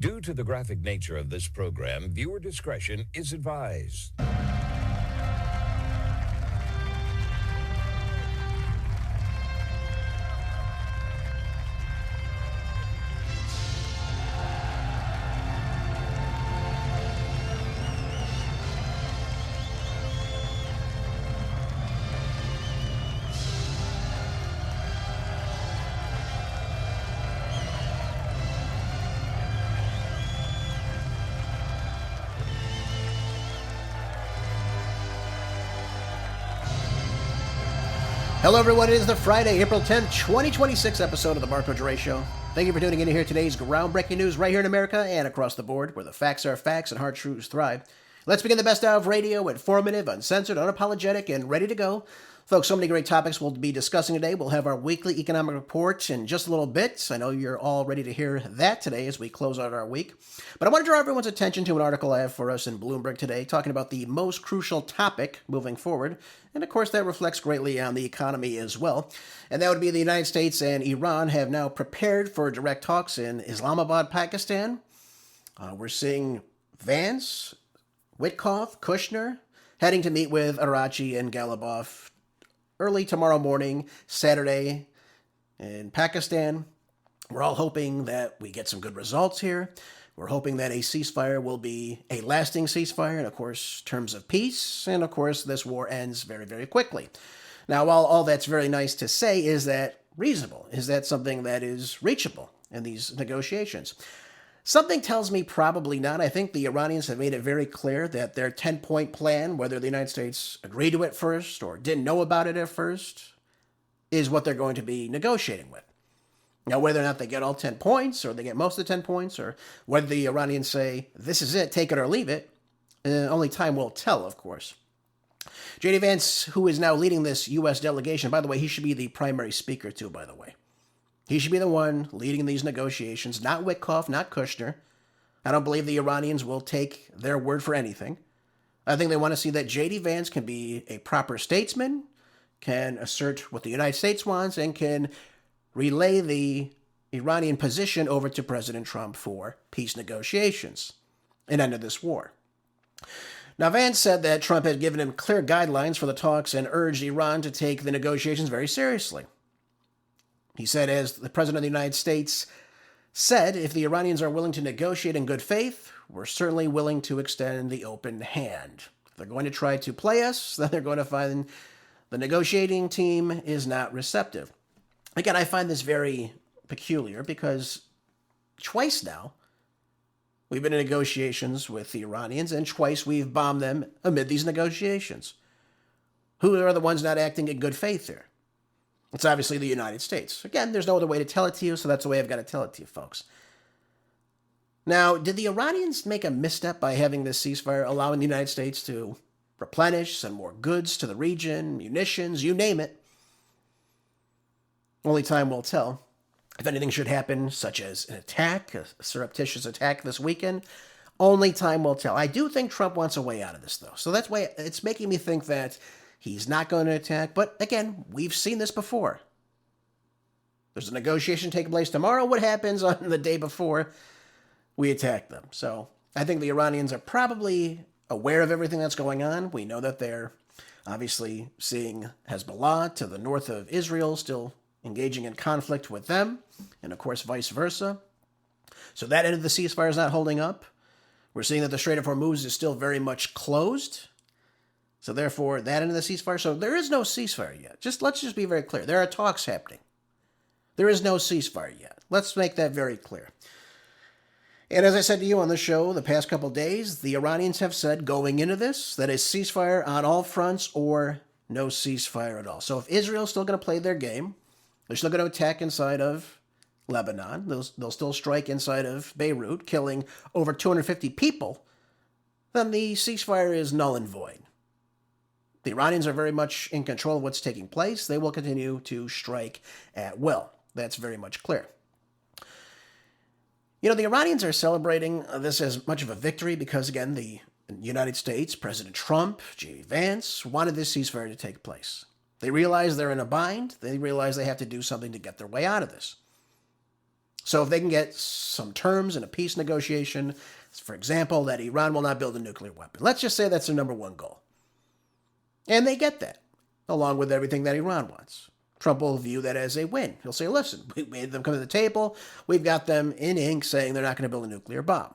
Due to the graphic nature of this program, viewer discretion is advised. Hello, everyone. It is the Friday, April 10th, 2026 episode of the Marco Dre Show. Thank you for tuning in to hear today's groundbreaking news right here in America and across the board, where the facts are facts and hard truths thrive. Let's begin the best hour of radio, informative, uncensored, unapologetic, and ready to go. Folks, so many great topics we'll be discussing today. We'll have our weekly economic report in just a little bit. I know you're all ready to hear that today as we close out our week. But I want to draw everyone's attention to an article I have for us in Bloomberg today talking about the most crucial topic moving forward. And of course, that reflects greatly on the economy as well. And that would be the United States and Iran have now prepared for direct talks in Islamabad, Pakistan. We're seeing Vance, Witkoff, Kushner heading to meet with Arachi and Galibaf early tomorrow morning, Saturday, in Pakistan. We're all hoping that we get some good results here. We're hoping that a ceasefire will be a lasting ceasefire, and of course, terms of peace, and of course, this war ends very, very quickly. Now, while all that's very nice to say, is that reasonable? Is that something that is reachable in these negotiations? Something tells me probably not. I think the Iranians have made it very clear that their 10-point plan, whether the United States agreed to it first or didn't know about it at first, is what they're going to be negotiating with. Now, whether or not they get all 10 points, or they get most of the 10 points, or whether the Iranians say, this is it, take it or leave it, only time will tell, of course. J.D. Vance, who is now leading this U.S. delegation, by the way, he should be the primary speaker too, by the way. He should be the one leading these negotiations, not Witkoff, not Kushner. I don't believe the Iranians will take their word for anything. I think they want to see that J.D. Vance can be a proper statesman, can assert what the United States wants, and can relay the Iranian position over to President Trump for peace negotiations and end of this war. Now, Vance said that Trump had given him clear guidelines for the talks and urged Iran to take the negotiations very seriously. He said, as the President of the United States said, if the Iranians are willing to negotiate in good faith, we're certainly willing to extend the open hand. If they're going to try to play us, then they're going to find the negotiating team is not receptive. Again, I find this very peculiar because twice now we've been in negotiations with the Iranians, and twice we've bombed them amid these negotiations. Who are the ones not acting in good faith here? It's obviously the United States. Again, there's no other way to tell it to you, so that's the way I've got to tell it to you, folks. Now, did the Iranians make a misstep by having this ceasefire, allowing the United States to replenish, send more goods to the region, munitions, you name it? Only time will tell. If anything should happen, such as an attack, a surreptitious attack this weekend, only time will tell. I do think Trump wants a way out of this, though. So that's why it's making me think that he's not going to attack. But again, we've seen this before. There's a negotiation taking place tomorrow. What happens on the day before we attack them? So I think the Iranians are probably aware of everything that's going on. We know that they're obviously seeing Hezbollah to the north of Israel still engaging in conflict with them, and of course vice versa. So that end of the ceasefire is not holding up. We're seeing that the Strait of Hormuz is still very much closed. So therefore, that end of the ceasefire. So there is no ceasefire yet. Let's just be very clear. There are talks happening. There is no ceasefire yet. Let's make that very clear. And as I said to you on the show the past couple of days, the Iranians have said going into this that a ceasefire on all fronts or no ceasefire at all. So if Israel's still going to play their game, they're still going to attack inside of Lebanon. They'll still strike inside of Beirut, killing over 250 people. Then the ceasefire is null and void. The Iranians are very much in control of what's taking place. They will continue to strike at will. That's very much clear. You know, the Iranians are celebrating this as much of a victory because, again, the United States, President Trump, J.D. Vance, wanted this ceasefire to take place. They realize they're in a bind. They realize they have to do something to get their way out of this. So if they can get some terms in a peace negotiation, for example, that Iran will not build a nuclear weapon, let's just say that's their number one goal. And they get that, along with everything that Iran wants. Trump will view that as a win. He'll say, listen, we made them come to the table. We've got them in ink saying they're not going to build a nuclear bomb.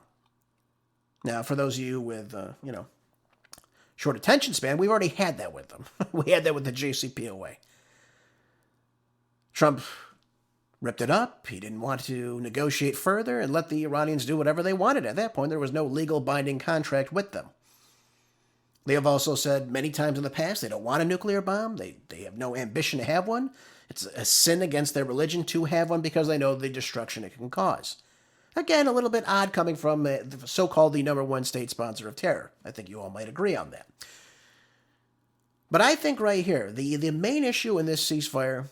Now, for those of you with, short attention span, we've already had that with them. We had that with the JCPOA. Trump ripped it up. He didn't want to negotiate further and let the Iranians do whatever they wanted. At that point, there was no legal binding contract with them. They have also said many times in the past they don't want a nuclear bomb. They have no ambition to have one. It's a sin against their religion to have one because they know the destruction it can cause. Again, a little bit odd coming from the so-called the number one state sponsor of terror. I think you all might agree on that. But I think right here, the main issue in this ceasefire,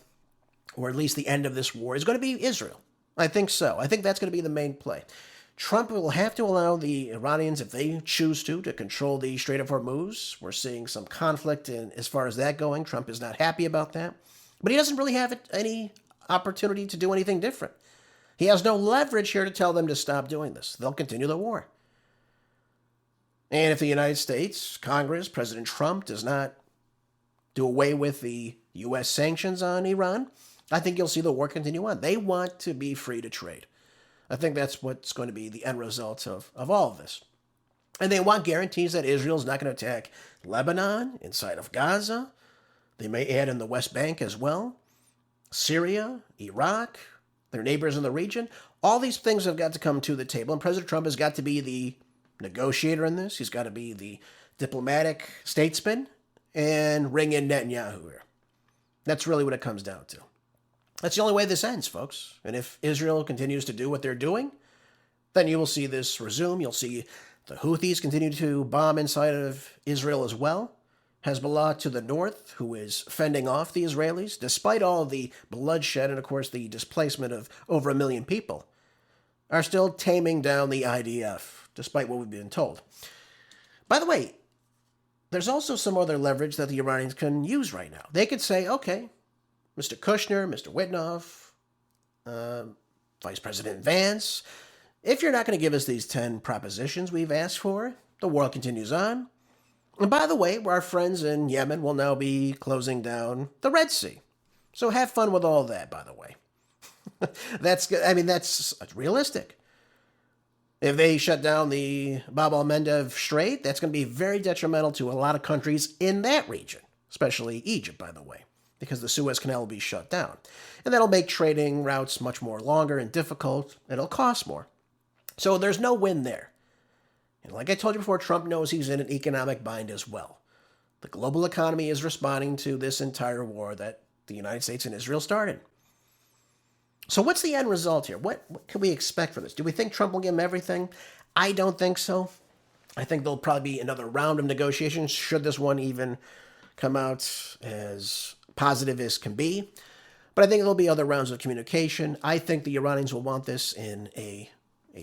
or at least the end of this war, is going to be Israel. I think so. I think that's going to be the main play. Trump will have to allow the Iranians, if they choose to control the Strait of Hormuz. We're seeing some conflict as far as that going. Trump is not happy about that. But he doesn't really have any opportunity to do anything different. He has no leverage here to tell them to stop doing this. They'll continue the war. And if the United States, Congress, President Trump does not do away with the U.S. sanctions on Iran, I think you'll see the war continue on. They want to be free to trade. I think that's what's going to be the end result of all of this. And they want guarantees that Israel's not going to attack Lebanon, inside of Gaza. They may add in the West Bank as well. Syria, Iraq, their neighbors in the region. All these things have got to come to the table. And President Trump has got to be the negotiator in this. He's got to be the diplomatic statesman and ring in Netanyahu here. That's really what it comes down to. That's the only way this ends, folks. And if Israel continues to do what they're doing, then you will see this resume. You'll see the Houthis continue to bomb inside of Israel as well. Hezbollah to the north, who is fending off the Israelis, despite all of the bloodshed and, of course, the displacement of over 1 million people, are still taming down the IDF, despite what we've been told. By the way, there's also some other leverage that the Iranians can use right now. They could say, okay, Mr. Kushner, Mr. Witnoff, Vice President Vance, if you're not going to give us these 10 propositions we've asked for, the war continues on. And by the way, our friends in Yemen will now be closing down the Red Sea. So have fun with all that, by the way. That's realistic. If they shut down the Bab al-Mandeb Strait, that's going to be very detrimental to a lot of countries in that region, especially Egypt, by the way, because the Suez Canal will be shut down. And that'll make trading routes much more longer and difficult, and it'll cost more. So there's no win there. And like I told you before, Trump knows he's in an economic bind as well. The global economy is responding to this entire war that the United States and Israel started. So what's the end result here? What can we expect from this? Do we think Trump will give him everything? I don't think so. I think there'll probably be another round of negotiations, should this one even come out as positive as can be. But I think there'll be other rounds of communication. I think the Iranians will want this in a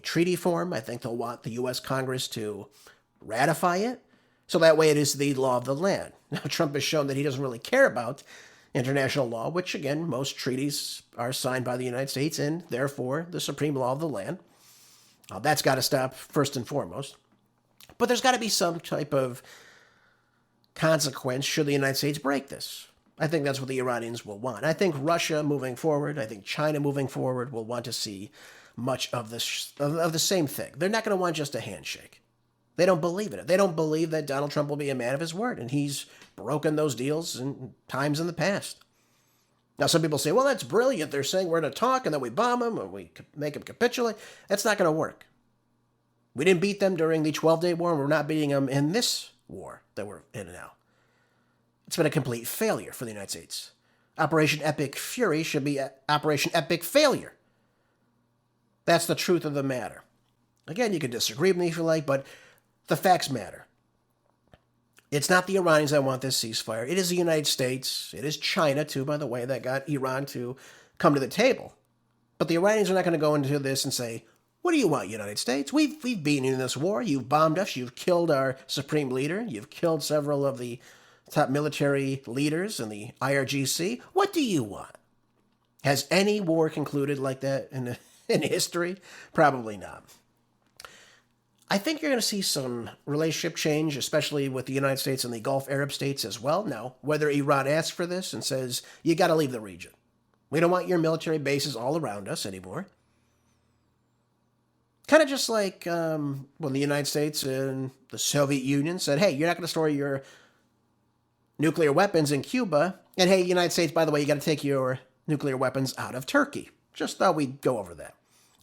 treaty form. I think they'll want the U.S. Congress to ratify it. So that way it is the law of the land. Now, Trump has shown that he doesn't really care about international law, which, again, most treaties are signed by the United States and, therefore, the supreme law of the land. That's got to stop first and foremost. But there's got to be some type of consequence should the United States break this. I think that's what the Iranians will want. I think Russia moving forward, I think China moving forward will want to see much of the same thing. They're not going to want just a handshake. They don't believe in it. They don't believe that Donald Trump will be a man of his word, and he's broken those deals in times in the past. Now, some people say, well, that's brilliant. They're saying we're going to talk, and then we bomb them, and we make them capitulate. That's not going to work. We didn't beat them during the 12-Day War, and we're not beating them in this war that we're in now. It's been a complete failure for the United States. Operation Epic Fury should be Operation Epic Failure. That's the truth of the matter. Again, you can disagree with me if you like, but the facts matter. It's not the Iranians that want this ceasefire. It is the United States. It is China, too, by the way, that got Iran to come to the table. But the Iranians are not going to go into this and say, what do you want, United States? We've beaten you in this war. You've bombed us. You've killed our supreme leader. You've killed several of the top military leaders in the IRGC. What do you want? Has any war concluded like that in history? Probably not. I think you're going to see some relationship change, especially with the United States and the Gulf Arab states as well. Now, whether Iran asks for this and says, you got to leave the region. We don't want your military bases all around us anymore. Kind of just like when the United States and the Soviet Union said, hey, you're not going to store your nuclear weapons in Cuba. And hey, United States, by the way, you got to take your nuclear weapons out of Turkey. Just thought we'd go over that.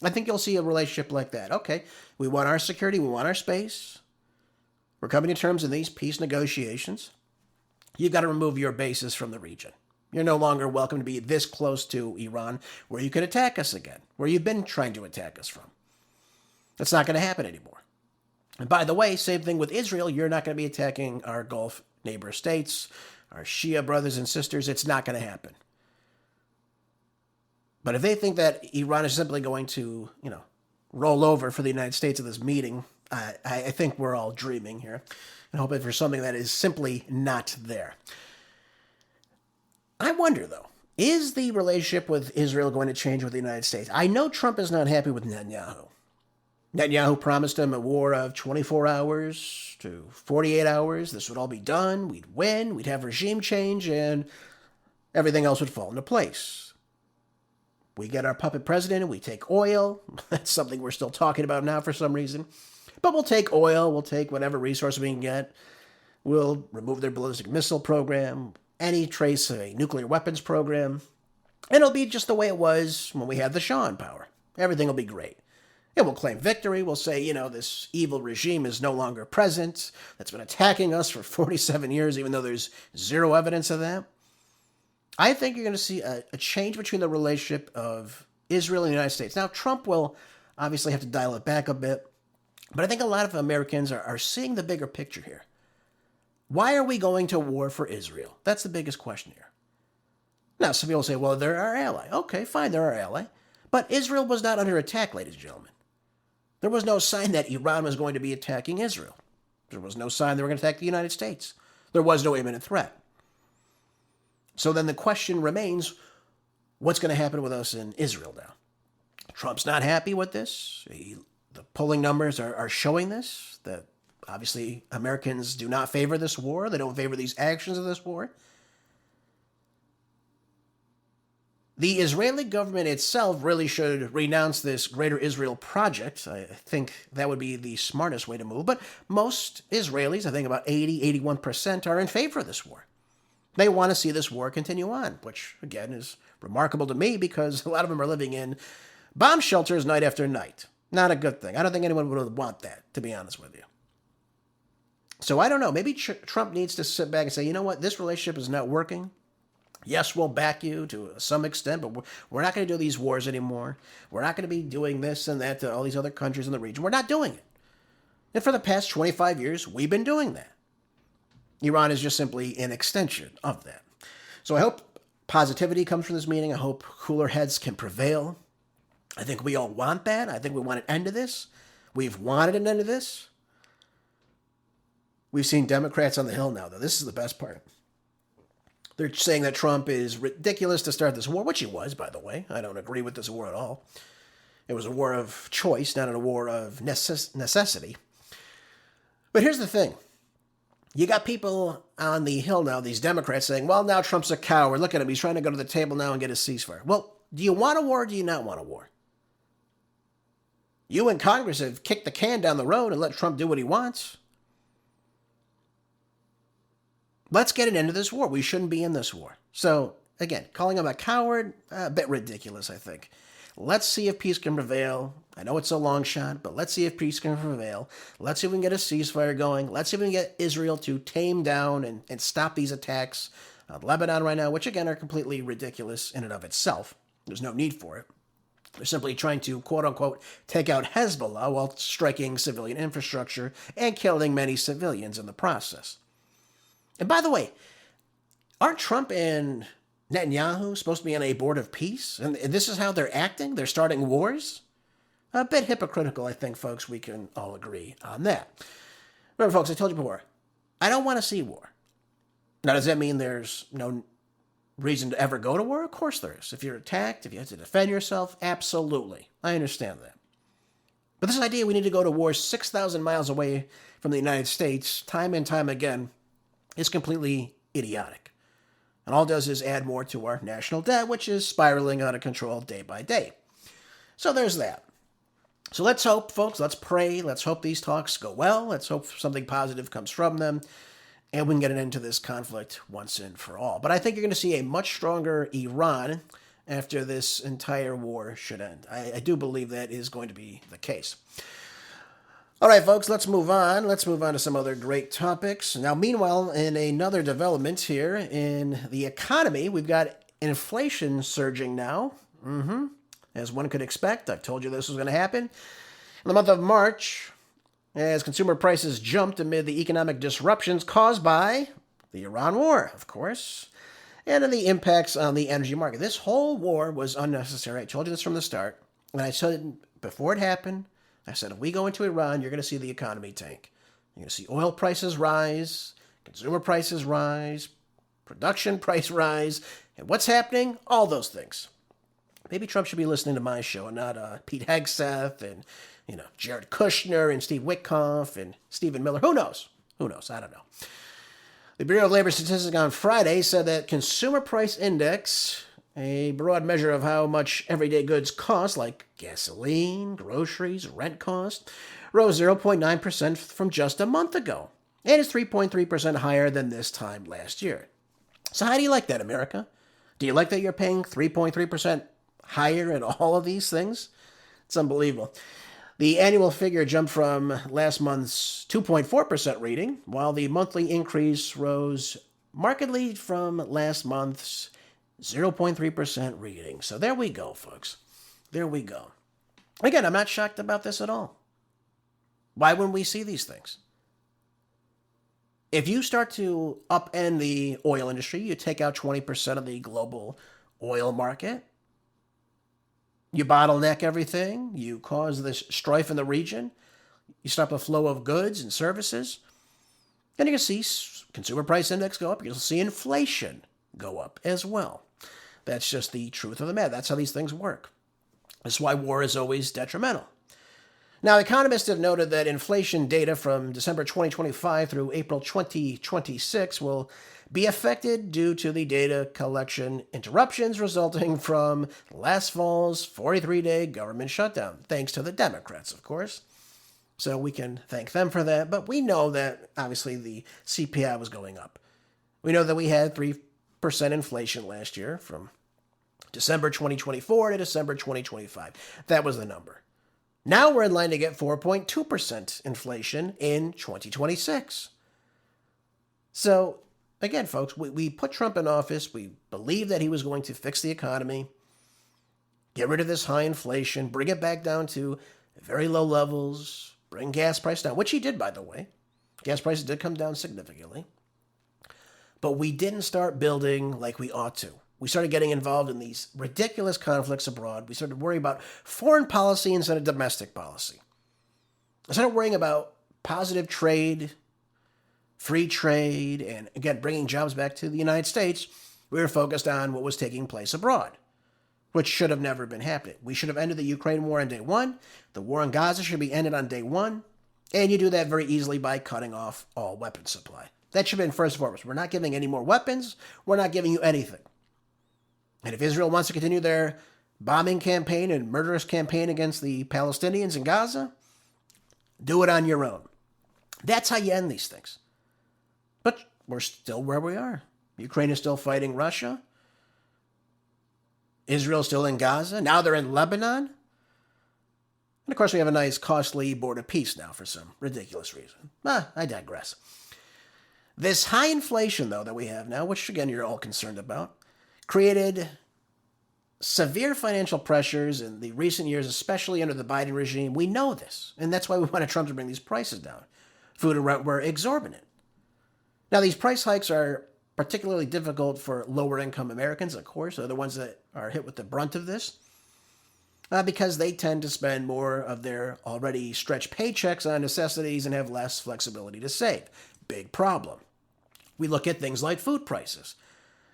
I think you'll see a relationship like that. Okay, we want our security, we want our space. We're coming to terms in these peace negotiations. You've got to remove your bases from the region. You're no longer welcome to be this close to Iran, where you could attack us again, where you've been trying to attack us from. That's not going to happen anymore. And by the way, same thing with Israel. You're not going to be attacking our Gulf neighbor states, our Shia brothers and sisters. It's not going to happen. But if they think that Iran is simply going to, roll over for the United States at this meeting, I think we're all dreaming here and hoping for something that is simply not there. I wonder, though, is the relationship with Israel going to change with the United States? I know Trump is not happy with Netanyahu. Netanyahu promised him a war of 24 hours to 48 hours. This would all be done. We'd win. We'd have regime change, and everything else would fall into place. We get our puppet president and we take oil. That's something we're still talking about now for some reason. But we'll take oil. We'll take whatever resource we can get. We'll remove their ballistic missile program, any trace of a nuclear weapons program. And it'll be just the way it was when we had the Shah in power. Everything will be great. And we'll claim victory. We'll say, this evil regime is no longer present. That's been attacking us for 47 years, even though there's zero evidence of that. I think you're going to see a change between the relationship of Israel and the United States. Now, Trump will obviously have to dial it back a bit, but I think a lot of Americans are seeing the bigger picture here. Why are we going to war for Israel? That's the biggest question here. Now, some people say, well, they're our ally. Okay, fine, they're our ally. But Israel was not under attack, ladies and gentlemen. There was no sign that Iran was going to be attacking Israel. There was no sign they were going to attack the United States. There was no imminent threat. So then the question remains, what's going to happen with us in Israel now? Trump's not happy with this. The polling numbers are showing this, that obviously Americans do not favor this war. They don't favor these actions of this war. The Israeli government itself really should renounce this Greater Israel project. I think that would be the smartest way to move. But most Israelis, I think about 81%, are in favor of this war. They want to see this war continue on, which, again, is remarkable to me because a lot of them are living in bomb shelters night after night. Not a good thing. I don't think anyone would want that, to be honest with you. So I don't know. Maybe Trump needs to sit back and say, you know what, this relationship is not working. Yes, we'll back you to some extent, but we're not going to do these wars anymore. We're not going to be doing this and that to all these other countries in the region. We're not doing it. And for the past 25 years, we've been doing that. Iran is just simply an extension of that. So I hope positivity comes from this meeting. I hope cooler heads can prevail. I think we all want that. I think we want an end to this. We've wanted an end to this. We've seen Democrats on the Hill now, though. This is the best part. They're saying that Trump is ridiculous to start this war, which he was, by the way. I don't agree with this war at all. It was a war of choice, not a war of necessity. But here's the thing. You got people on the Hill now, these Democrats, saying, well, now Trump's a coward. Look at him. He's trying to go to the table now and get a ceasefire. Well, do you want a war or do you not want a war? You and Congress have kicked the can down the road and let Trump do what he wants. Let's get an end to this war. We shouldn't be in this war. So, again, calling him a coward, a bit ridiculous, I think. Let's see if peace can prevail. I know it's a long shot, but let's see if peace can prevail. Let's see if we can get a ceasefire going. Let's see if we can get Israel to tame down and stop these attacks on Lebanon right now, which, again, are completely ridiculous in and of itself. There's no need for it. They're simply trying to, quote-unquote, take out Hezbollah while striking civilian infrastructure and killing many civilians in the process. And by the way, aren't Trump and Netanyahu supposed to be on a board of peace? And this is how they're acting? They're starting wars? A bit hypocritical, I think, folks. We can all agree on that. Remember, folks, I told you before, I don't want to see war. Now, does that mean there's no reason to ever go to war? Of course there is. If you're attacked, if you have to defend yourself, absolutely. I understand that. But this idea we need to go to war 6,000 miles away from the United States, time and time again, is completely idiotic. And all it does is add more to our national debt, which is spiraling out of control day by day. So there's that. So let's hope, folks, let's pray, let's hope these talks go well, let's hope something positive comes from them, and we can get an end to this conflict once and for all. But I think you're going to see a much stronger Iran after this entire war should end. I do believe that is going to be the case. All right, folks, let's move on. Let's move on to some other great topics. Now, meanwhile, in another development here in the economy, we've got inflation surging now. As one could expect. I've told you this was going to happen. In the month of March, as consumer prices jumped amid the economic disruptions caused by the Iran war, of course, and the impacts on the energy market. This whole war was unnecessary. I told you this from the start. And I said before it happened, I said, if we go into Iran, you're going to see the economy tank. You're going to see oil prices rise, consumer prices rise, production price rise, and what's happening? All those things. Maybe Trump should be listening to my show and not Pete Hegseth and, Jared Kushner and Steve Witkoff and Stephen Miller. Who knows? I don't know. The Bureau of Labor Statistics on Friday said that Consumer Price Index, a broad measure of how much everyday goods cost, like gasoline, groceries, rent cost, rose 0.9% from just a month ago, and is 3.3% higher than this time last year. So how do you like that, America? Do you like that you're paying 3.3% higher in all of these things? It's unbelievable. The annual figure jumped from last month's 2.4% reading, while the monthly increase rose markedly from last month's 0.3% reading. So there we go, folks. There we go. Again, I'm not shocked about this at all. Why wouldn't we see these things? If you start to upend the oil industry, you take out 20% of the global oil market, you bottleneck everything, you cause this strife in the region, you stop the flow of goods and services, and you're going to see consumer price index go up. You'll see inflation go up as well. That's just the truth of the matter. That's how these things work. That's why war is always detrimental. Now, economists have noted that inflation data from December 2025 through April 2026 will be affected due to the data collection interruptions resulting from last fall's 43-day government shutdown, thanks to the Democrats, of course. So we can thank them for that, but we know that, obviously, the CPI was going up. We know that we had 3% inflation last year from December 2024 to December 2025. That was the number. Now we're in line to get 4.2% inflation in 2026. So, again, folks, we put Trump in office. We believed that he was going to fix the economy, get rid of this high inflation, bring it back down to very low levels, bring gas price down, which he did, by the way. Gas prices did come down significantly. But we didn't start building like we ought to. We started getting involved in these ridiculous conflicts abroad. We started worrying about foreign policy instead of domestic policy. I started worrying about positive trade, free trade, and again, bringing jobs back to the United States. We were focused on what was taking place abroad, which should have never been happening. We should have ended the Ukraine war on day one. The war in Gaza should be ended on day one. And you do that very easily by cutting off all weapons supply. That should have been first and foremost. We're not giving any more weapons. We're not giving you anything. And if Israel wants to continue their bombing campaign and murderous campaign against the Palestinians in Gaza, do it on your own. That's how you end these things. But we're still where we are. Ukraine is still fighting Russia. Israel's still in Gaza. Now they're in Lebanon. And of course, we have a nice, costly border peace now for some ridiculous reason. I digress. This high inflation, though, that we have now, which again you're all concerned about, created severe financial pressures in the recent years, especially under the Biden regime. We know this, and that's why we wanted Trump to bring these prices down. Food and rent were exorbitant. Now, these price hikes are particularly difficult for lower-income Americans, of course. They're the ones that are hit with the brunt of this, because they tend to spend more of their already stretched paychecks on necessities and have less flexibility to save. Big problem. We look at things like food prices.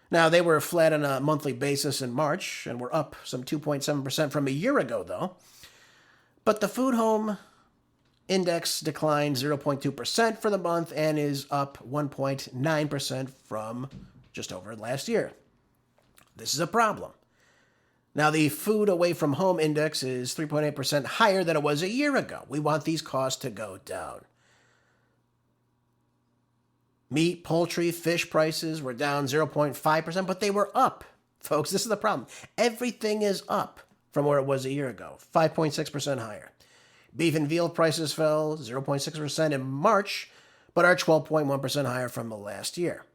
Now, they were flat on a monthly basis in March and were up some 2.7% from a year ago, though. But the food home index declined 0.2% for the month and is up 1.9% from just over last year. This is a problem. Now, the food away from home index is 3.8% higher than it was a year ago. We want these costs to go down. Meat, poultry, fish prices were down 0.5%, but they were up. Folks, this is the problem. Everything is up from where it was a year ago, 5.6% higher. Beef and veal prices fell 0.6% in March, but are 12.1% higher from the last year.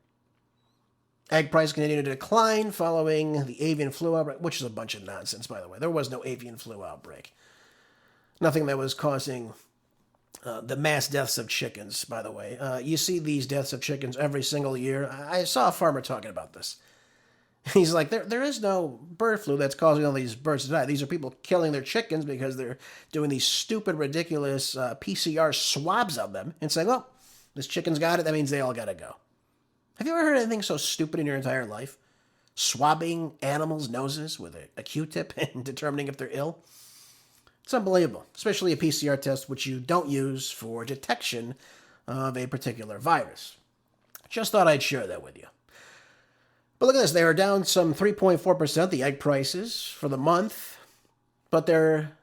Egg prices continue to decline following the avian flu outbreak, which is a bunch of nonsense, by the way. There was no avian flu outbreak. Nothing that was causing the mass deaths of chickens, by the way. You see these deaths of chickens every single year. I saw a farmer talking about this. He's like, there is no bird flu that's causing all these birds to die. These are people killing their chickens because they're doing these stupid, ridiculous PCR swabs of them and saying, well, this chicken's got it, that means they all got to go. Have you ever heard anything so stupid in your entire life? Swabbing animals' noses with a Q-tip and determining if they're ill? It's unbelievable, especially a PCR test, which you don't use for detection of a particular virus. Just thought I'd share that with you. But look at this. They are down some 3.4%, the egg prices, for the month. But they're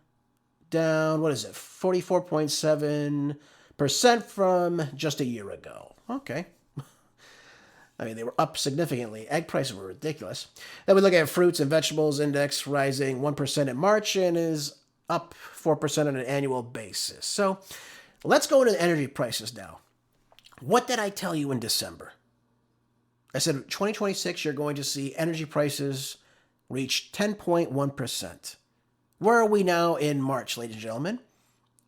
down, 44.7% from just a year ago. Okay. I mean, they were up significantly. Egg prices were ridiculous. Then we look at fruits and vegetables index rising 1% in March and is up 4% on an annual basis. So let's go into energy prices now. What did I tell you in December? I said 2026, you're going to see energy prices reach 10.1%. Where are we now in March, ladies and gentlemen?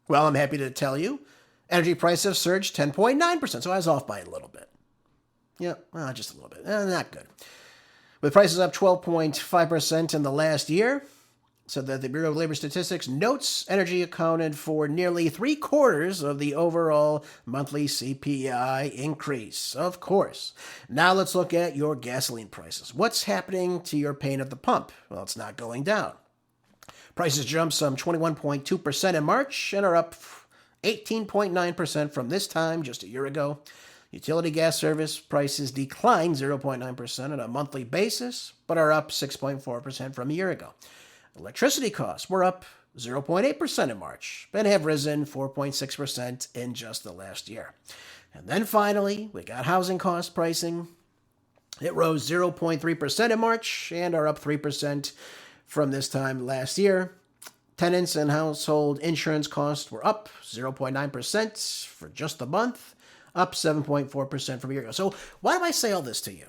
Well, I'm happy to tell you, energy prices have surged 10.9%, so I was off by a little bit. Yeah, well, just a little bit. Not good. With prices up 12.5% in the last year, so that the Bureau of Labor Statistics notes energy accounted for nearly 3/4 of the overall monthly CPI increase. Of course. Now let's look at your gasoline prices. What's happening to your pain at the pump? Well, it's not going down. Prices jumped some 21.2% in March and are up 18.9% from this time just a year ago. Utility gas service prices declined 0.9% on a monthly basis, but are up 6.4% from a year ago. Electricity costs were up 0.8% in March, and have risen 4.6% in just the last year. And then finally, we got housing cost pricing. It rose 0.3% in March and are up 3% from this time last year. Tenants and household insurance costs were up 0.9% for just the month, up 7.4% from a year ago. So why do I say all this to you?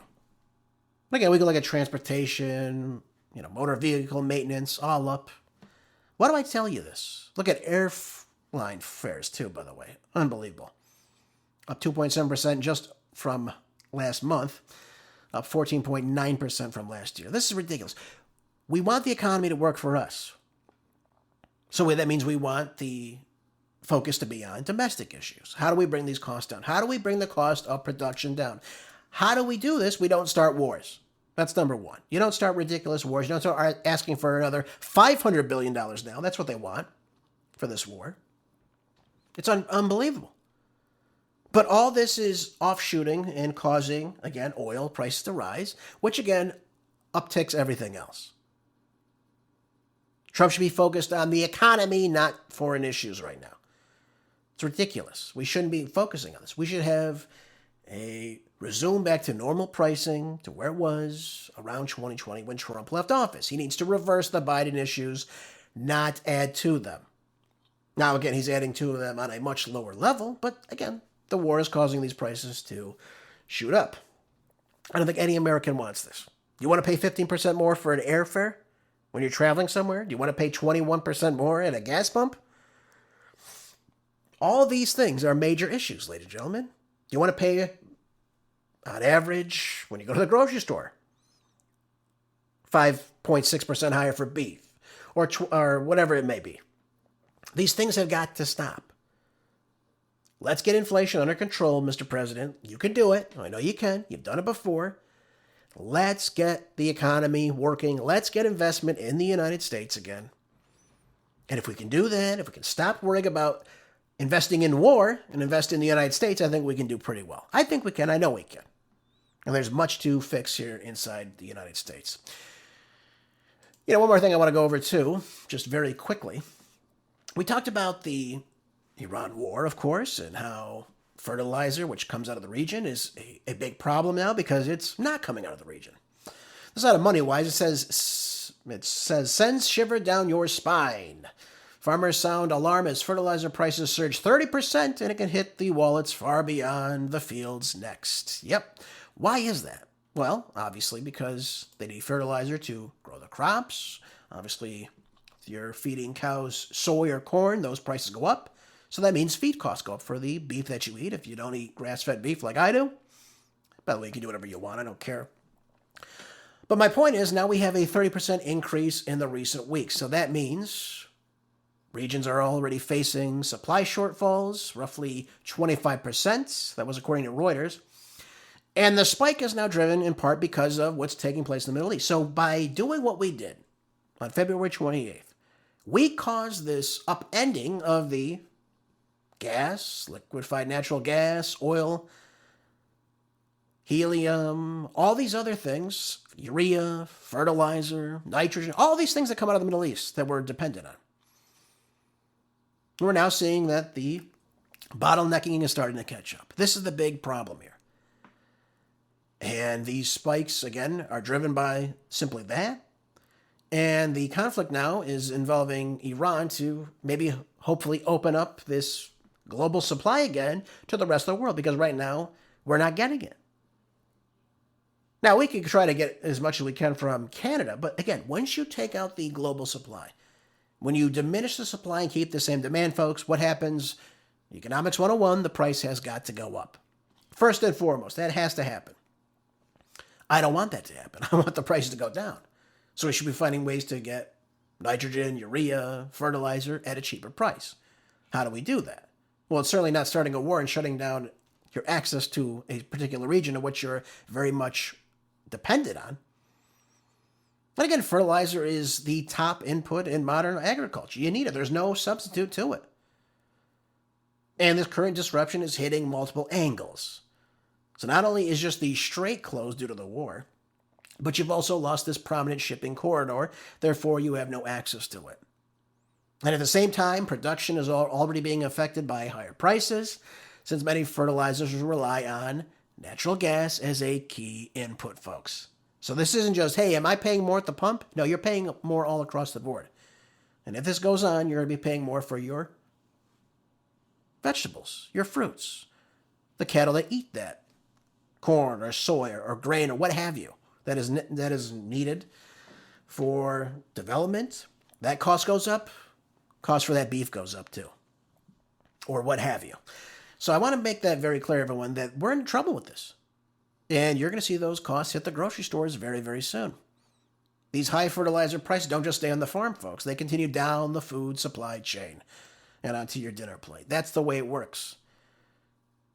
Again, we can look at transportation, motor vehicle maintenance, all up. Why do I tell you this? Look at airline fares, too, by the way. Unbelievable. Up 2.7% just from last month, up 14.9% from last year. This is ridiculous. We want the economy to work for us. So that means we want the focus to be on domestic issues. How do we bring these costs down? How do we bring the cost of production down? How do we do this? We don't start wars. That's number one. You don't start ridiculous wars. You don't start asking for another $500 billion now. That's what they want for this war. It's unbelievable. But all this is offshooting and causing, again, oil prices to rise, which, again, upticks everything else. Trump should be focused on the economy, not foreign issues right now. It's ridiculous. We shouldn't be focusing on this. We should have resume back to normal pricing, to where it was around 2020 when Trump left office. He needs to reverse the Biden issues, not add to them. Now, again, he's adding to them on a much lower level, but again, the war is causing these prices to shoot up. I don't think any American wants this. You want to pay 15% more for an airfare when you're traveling somewhere? Do you want to pay 21% more at a gas pump? All these things are major issues, ladies and gentlemen. Do you want to pay, on average, when you go to the grocery store, 5.6% higher for beef, or whatever it may be? These things have got to stop. Let's get inflation under control, Mr. President. You can do it. I know you can. You've done it before. Let's get the economy working. Let's get investment in the United States again. And if we can do that, if we can stop worrying about investing in war and invest in the United States, I think we can do pretty well. I think we can. I know we can. And there's much to fix here inside the United States. One more thing I want to go over too, just very quickly. We talked about the Iran war, of course, and how fertilizer, which comes out of the region, is a big problem now because it's not coming out of the region. It's not money-wise. It says, sends shiver down your spine. Farmers sound alarm as fertilizer prices surge 30% and it can hit the wallets far beyond the fields next. Yep. Why is that? Well, obviously because they need fertilizer to grow the crops. Obviously, if you're feeding cows soy or corn, those prices go up. So that means feed costs go up for the beef that you eat if you don't eat grass-fed beef like I do. By the way, you can do whatever you want. I don't care. But my point is now we have a 30% increase in the recent weeks. So that means regions are already facing supply shortfalls, roughly 25%. That was according to Reuters. And the spike is now driven in part because of what's taking place in the Middle East. So by doing what we did on February 28th, we caused this upending of the gas, liquefied natural gas, oil, helium, all these other things, urea, fertilizer, nitrogen, all these things that come out of the Middle East that we're dependent on. We're now seeing that the bottlenecking is starting to catch up. This is the big problem here. And these spikes, again, are driven by simply that. And the conflict now is involving Iran to maybe hopefully open up this global supply again to the rest of the world, because right now we're not getting it. Now, we can try to get as much as we can from Canada, but again, once you take out the global supply, when you diminish the supply and keep the same demand, folks, what happens? Economics 101, the price has got to go up. First and foremost, that has to happen. I don't want that to happen. I want the prices to go down. So we should be finding ways to get nitrogen, urea, fertilizer at a cheaper price. How do we do that? Well, it's certainly not starting a war and shutting down your access to a particular region of which you're very much dependent on. And again, fertilizer is the top input in modern agriculture. You need it. There's no substitute to it. And this current disruption is hitting multiple angles. So not only is just the strait closed due to the war, but you've also lost this prominent shipping corridor. Therefore, you have no access to it. And at the same time, production is already being affected by higher prices, since many fertilizers rely on natural gas as a key input, folks. So this isn't just, hey, am I paying more at the pump? No, you're paying more all across the board. And if this goes on, you're going to be paying more for your vegetables, your fruits, the cattle that eat that corn or soy or grain or what have you that is needed for development. That cost goes up. Cost for that beef goes up too, or what have you. So I want to make that very clear, everyone, that we're in trouble with this. And you're going to see those costs hit the grocery stores very, very soon. These high fertilizer prices don't just stay on the farm, folks. They continue down the food supply chain and onto your dinner plate. That's the way it works.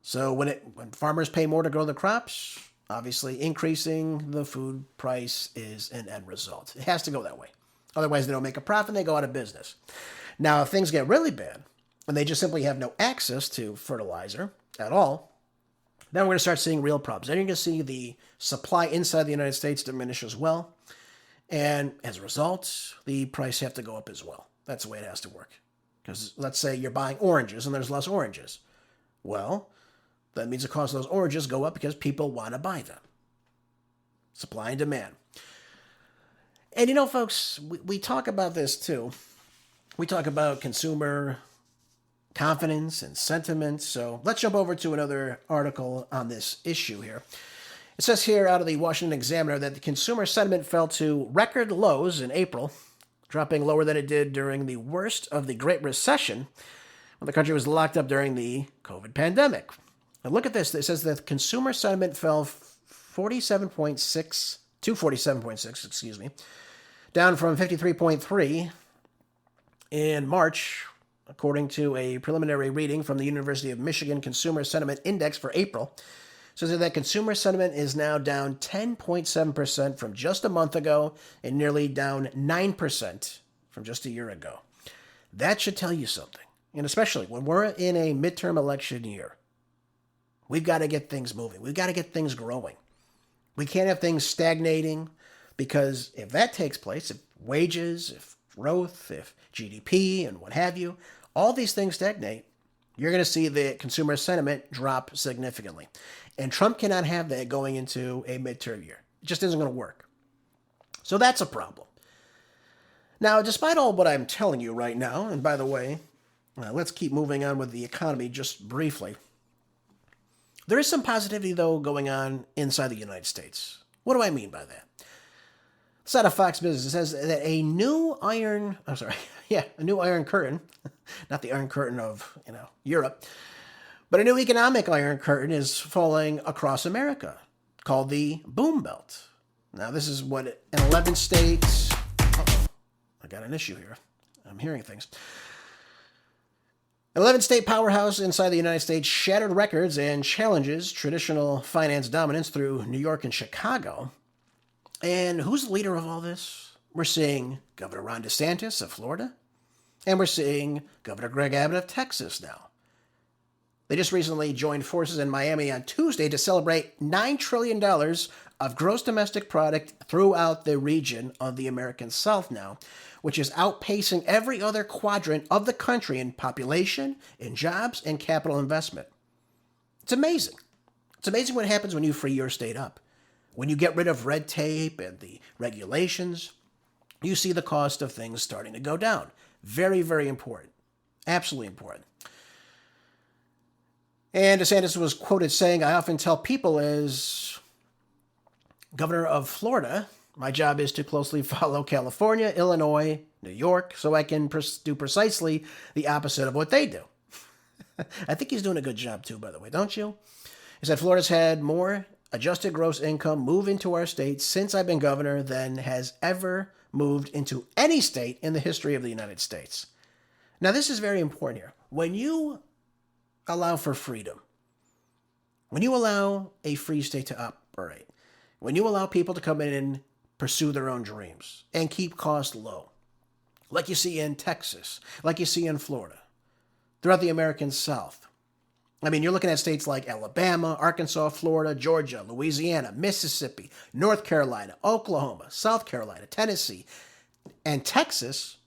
So when farmers pay more to grow the crops, obviously increasing the food price is an end result. It has to go that way. Otherwise, they don't make a profit and they go out of business. Now, if things get really bad and they just simply have no access to fertilizer at all, then we're going to start seeing real problems. Then you're going to see the supply inside the United States diminish as well. And as a result, the price have to go up as well. That's the way it has to work. Because let's say you're buying oranges and there's less oranges. Well, that means the cost of those oranges go up because people want to buy them. Supply and demand. And folks, we talk about this too. We talk about consumer confidence and sentiment. So let's jump over to another article on this issue here. It says here out of the Washington Examiner that the consumer sentiment fell to record lows in April, dropping lower than it did during the worst of the Great Recession when the country was locked up during the COVID pandemic. And look at this. It says that consumer sentiment fell 47.6, down from 53.3 in March, according to a preliminary reading from the University of Michigan Consumer Sentiment Index for April. says that consumer sentiment is now down 10.7% from just a month ago and nearly down 9% from just a year ago. That should tell you something. And especially when we're in a midterm election year, we've got to get things moving. We've got to get things growing. We can't have things stagnating, because if that takes place, if wages, if growth, if GDP and what have you, all these things stagnate, you're going to see the consumer sentiment drop significantly. And Trump cannot have that going into a midterm year. It just isn't going to work. So that's a problem. Now, despite all what I'm telling you right now, and by the way, let's keep moving on with the economy just briefly. There is some positivity, though, going on inside the United States. What do I mean by that? This out of Fox Business says that a new iron curtain, not the Iron Curtain of, Europe, but a new economic iron curtain is falling across America, called the Boom Belt. Now, this is what an 11 states. I got an issue here. I'm hearing things. 11-state powerhouse inside the United States shattered records and challenges traditional finance dominance through New York and Chicago. And who's the leader of all this? We're seeing Governor Ron DeSantis of Florida, and we're seeing Governor Greg Abbott of Texas now. They just recently joined forces in Miami on Tuesday to celebrate $9 trillion of gross domestic product throughout the region of the American South now, which is outpacing every other quadrant of the country in population, in jobs, and capital investment. It's amazing. It's amazing what happens when you free your state up. When you get rid of red tape and the regulations, you see the cost of things starting to go down. Very, very important. Absolutely important. And DeSantis was quoted saying, "I often tell people as governor of Florida, my job is to closely follow California, Illinois, New York, so I can do precisely the opposite of what they do." I think he's doing a good job too, by the way, don't you? He said Florida's had more adjusted gross income move into our state since I've been governor than has ever moved into any state in the history of the United States. Now, this is very important here. When you allow for freedom, when you allow a free state to operate, when you allow people to come in and pursue their own dreams and keep costs low, like you see in Texas, like you see in Florida, throughout the American South. I mean, you're looking at states like Alabama, Arkansas, Florida, Georgia, Louisiana, Mississippi, North Carolina, Oklahoma, South Carolina, Tennessee, and Texas.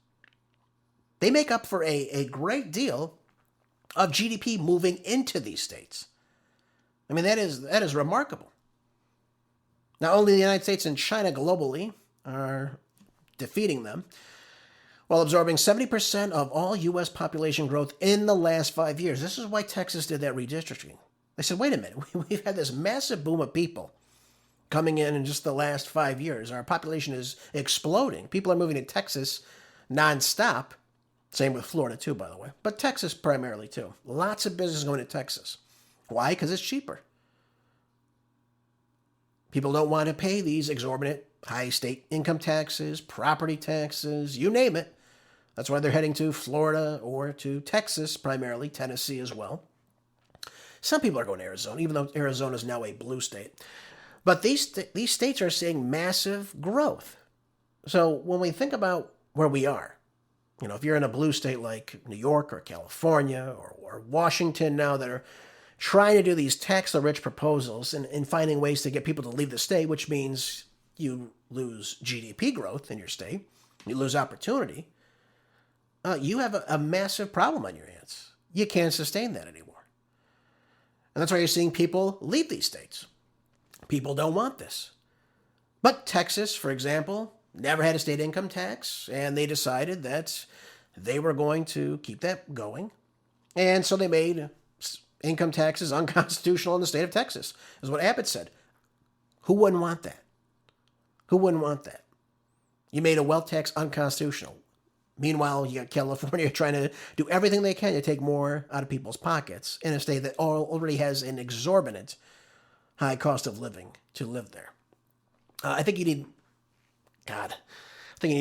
They make up for a great deal of GDP moving into these states. I mean, that is remarkable. Not only the United States and China globally are defeating them, while absorbing 70% of all U.S. population growth in the last 5 years. This is why Texas did that redistricting. They said, wait a minute, we've had this massive boom of people coming in just the last 5 years. Our population is exploding. People are moving to Texas nonstop. Same with Florida too, by the way. But Texas primarily too. Lots of business going to Texas. Why? Because it's cheaper. People don't want to pay these exorbitant high state income taxes, property taxes, you name it. That's why they're heading to Florida or to Texas, primarily Tennessee as well. Some people are going to Arizona, even though Arizona is now a blue state. But these states are seeing massive growth. So when we think about where we are, if you're in a blue state like New York or California or Washington now that are trying to do these tax-the-rich proposals and finding ways to get people to leave the state, which means you lose GDP growth in your state, you lose opportunity, you have a massive problem on your hands. You can't sustain that anymore. And that's why you're seeing people leave these states. People don't want this. But Texas, for example, never had a state income tax, and they decided that they were going to keep that going. And so they made income taxes unconstitutional in the state of Texas, is what Abbott said. Who wouldn't want that? Who wouldn't want that? You made a wealth tax unconstitutional. Meanwhile, you got California trying to do everything they can to take more out of people's pockets in a state that already has an exorbitant high cost of living to live there. I think you need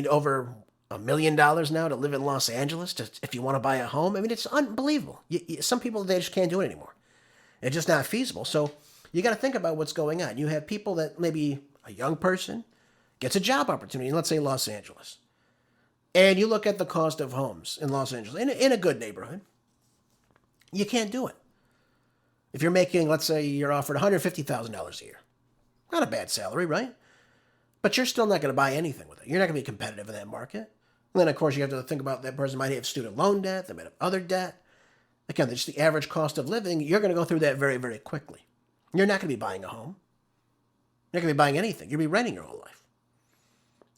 over $1 million now to live in Los Angeles if you want to buy a home. I mean, it's unbelievable. Some people, they just can't do it anymore. It's just not feasible. So You got to think about what's going on. You have people that maybe a young person gets a job opportunity, let's say Los Angeles. And you look at the cost of homes in Los Angeles, in a good neighborhood, you can't do it. If you're making, let's say you're offered $150,000 a year, not a bad salary, right? But you're still not going to buy anything with it. You're not going to be competitive in that market. And then, of course, you have to think about that person might have student loan debt, they might have other debt. Again, just the average cost of living, you're going to go through that very, very quickly. You're not going to be buying a home. You're not going to be buying anything. You'll be renting your whole life.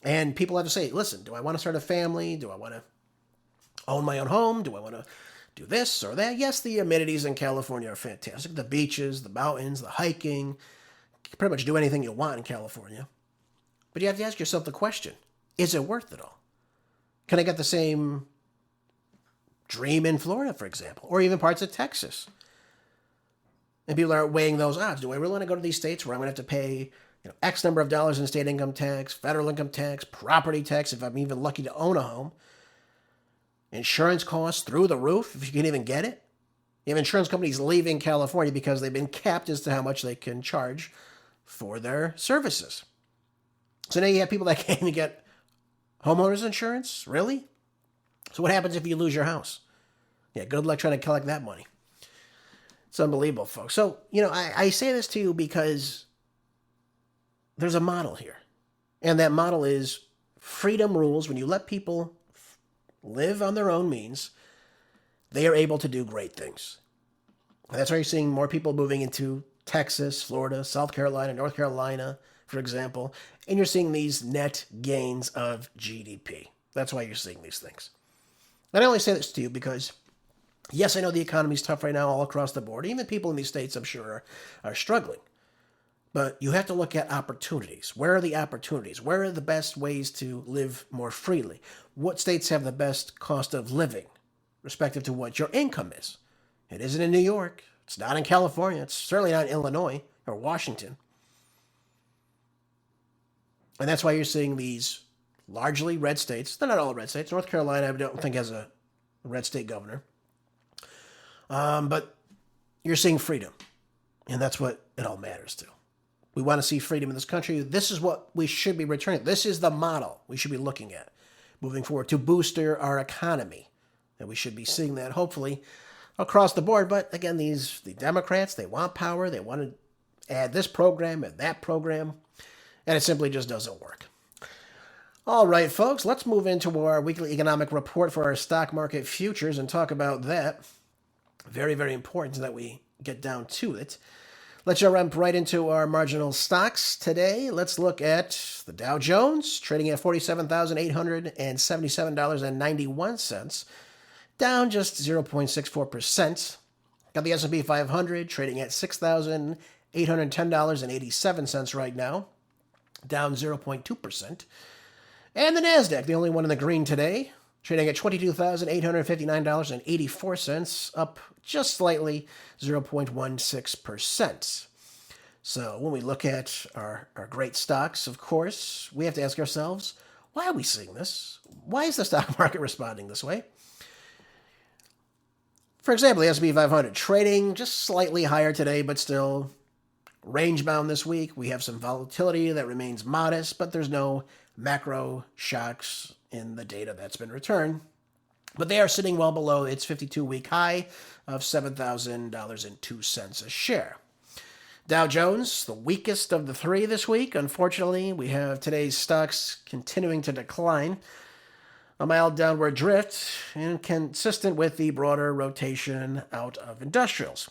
And people have to say, listen, do I want to start a family? Do I want to own my own home? Do I want to do this or that? Yes, the amenities in California are fantastic. The beaches, the mountains, the hiking. You can pretty much do anything you want in California. But you have to ask yourself the question, is it worth it all? Can I get the same dream in Florida, for example, or even parts of Texas? And people are weighing those odds. Do I really want to go to these states where I'm going to have to pay X number of dollars in state income tax, federal income tax, property tax, if I'm even lucky to own a home? Insurance costs through the roof, if you can even get it. You have insurance companies leaving California because they've been capped as to how much they can charge for their services. So now you have people that can't even get homeowners insurance? Really? So what happens if you lose your house? Yeah, good luck trying to collect that money. It's unbelievable, folks. So, I say this to you because there's a model here. And that model is freedom rules. When you let people live on their own means, they are able to do great things. And that's why you're seeing more people moving into Texas, Florida, South Carolina, North Carolina, for example. And you're seeing these net gains of GDP. That's why you're seeing these things. And I only say this to you because, yes, I know the economy's tough right now all across the board. Even people in these states, I'm sure, are struggling. But you have to look at opportunities. Where are the opportunities? Where are the best ways to live more freely? What states have the best cost of living, respective to what your income is? It isn't in New York. It's not in California. It's certainly not in Illinois or Washington. And that's why you're seeing these largely red states. They're not all red states. North Carolina, I don't think, has a red state governor. But you're seeing freedom. And that's what it all matters to. We want to see freedom in this country. This is what we should be returning. This is the model we should be looking at moving forward to boost our economy. And we should be seeing that, hopefully, across the board. But again, the Democrats, they want power. They want to add this program and that program. And it simply just doesn't work. All right, folks, let's move into our weekly economic report for our stock market futures and talk about that. Very, very important that we get down to it. Let's jump right into our marginal stocks today. Let's look at the Dow Jones, trading at $47,877.91, down just 0.64%. Got the S&P 500 trading at $6,810.87 right now, down 0.2%. And the NASDAQ, the only one in the green today, trading at $22,859.84, up just slightly, 0.16%. So when we look at our great stocks, of course, we have to ask ourselves, why are we seeing this? Why is the stock market responding this way? For example, the S&P 500 trading just slightly higher today, but still range-bound this week. We have some volatility that remains modest, but there's no macro shocks in the data that's been returned. But they are sitting well below its 52-week high of $7,000.02 a share. Dow Jones, the weakest of the three this week. Unfortunately, we have today's stocks continuing to decline. A mild downward drift and consistent with the broader rotation out of industrials.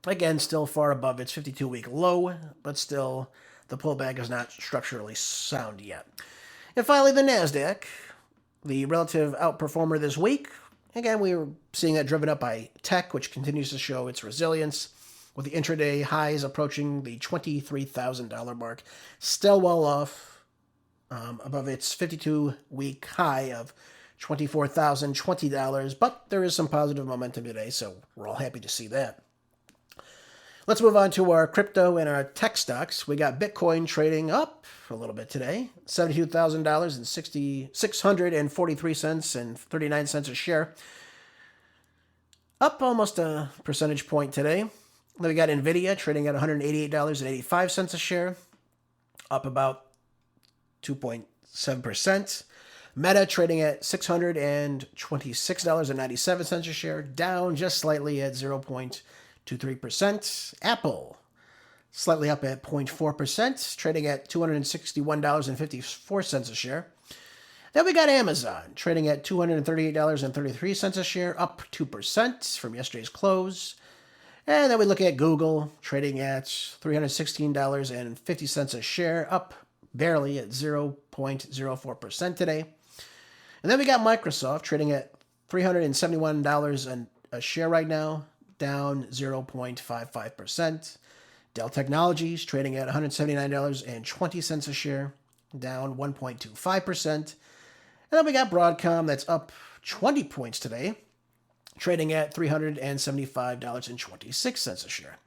Again, still far above its 52-week low, but still the pullback is not structurally sound yet. And finally, the NASDAQ, the relative outperformer this week. Again, we were seeing that driven up by tech, which continues to show its resilience, with the intraday highs approaching the $23,000 mark, still well off above its 52-week high of $24,020, but there is some positive momentum today, so we're all happy to see that. Let's move on to our crypto and our tech stocks. We got Bitcoin trading up a little bit today, $72,643.39 a share, up almost a percentage point today. Then we got Nvidia trading at $188.85 a share, up about 2.7%. Meta trading at $626.97 a share, down just slightly at 0.23%. Apple slightly up at 0.4%, trading at $261.54 a share. Then we got Amazon trading at $238.33 a share, up 2% from yesterday's close. And then we look at Google trading at $316.50 a share, up barely at 0.04% today. And then we got Microsoft trading at $371 a share right now, down 0.55%. Dell Technologies trading at $179.20 a share, down 1.25%. And then we got Broadcom that's up 20 points today, trading at $375.26 a share.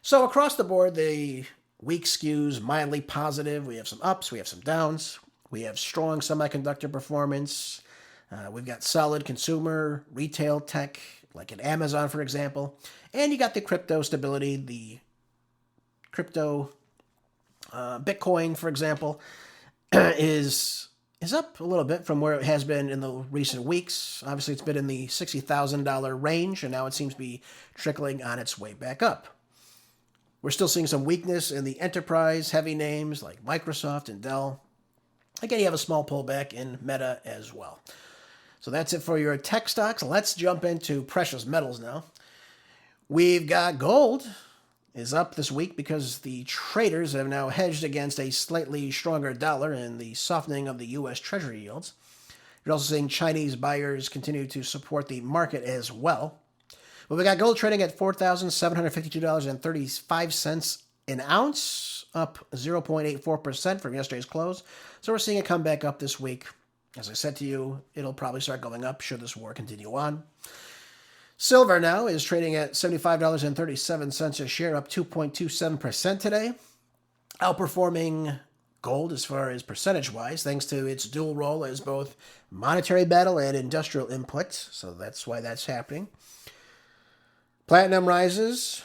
So across the board, the week skews mildly positive. We have some ups, we have some downs. We have strong semiconductor performance. We've got solid consumer, retail tech, like in Amazon, for example. And you got the crypto stability, the crypto Bitcoin, for example, is up a little bit from where it has been in the recent weeks. Obviously, it's been in the $60,000 range, and now it seems to be trickling on its way back up. We're still seeing some weakness in the enterprise heavy names like Microsoft and Dell. Again, you have a small pullback in Meta as well. So that's it for your tech stocks. Let's jump into precious metals now. We've got gold is up this week because the traders have now hedged against a slightly stronger dollar and the softening of the U.S. Treasury yields. You're also seeing Chinese buyers continue to support the market as well. But we got gold trading at $4,752.35 an ounce, up 0.84% from yesterday's close. So we're seeing it come back up this week. As I said to you, it'll probably start going up should this war continue on. Silver now is trading at $75.37 a share, up 2.27% today, outperforming gold as far as percentage-wise, thanks to its dual role as both monetary battle and industrial input. So that's why that's happening. Platinum rises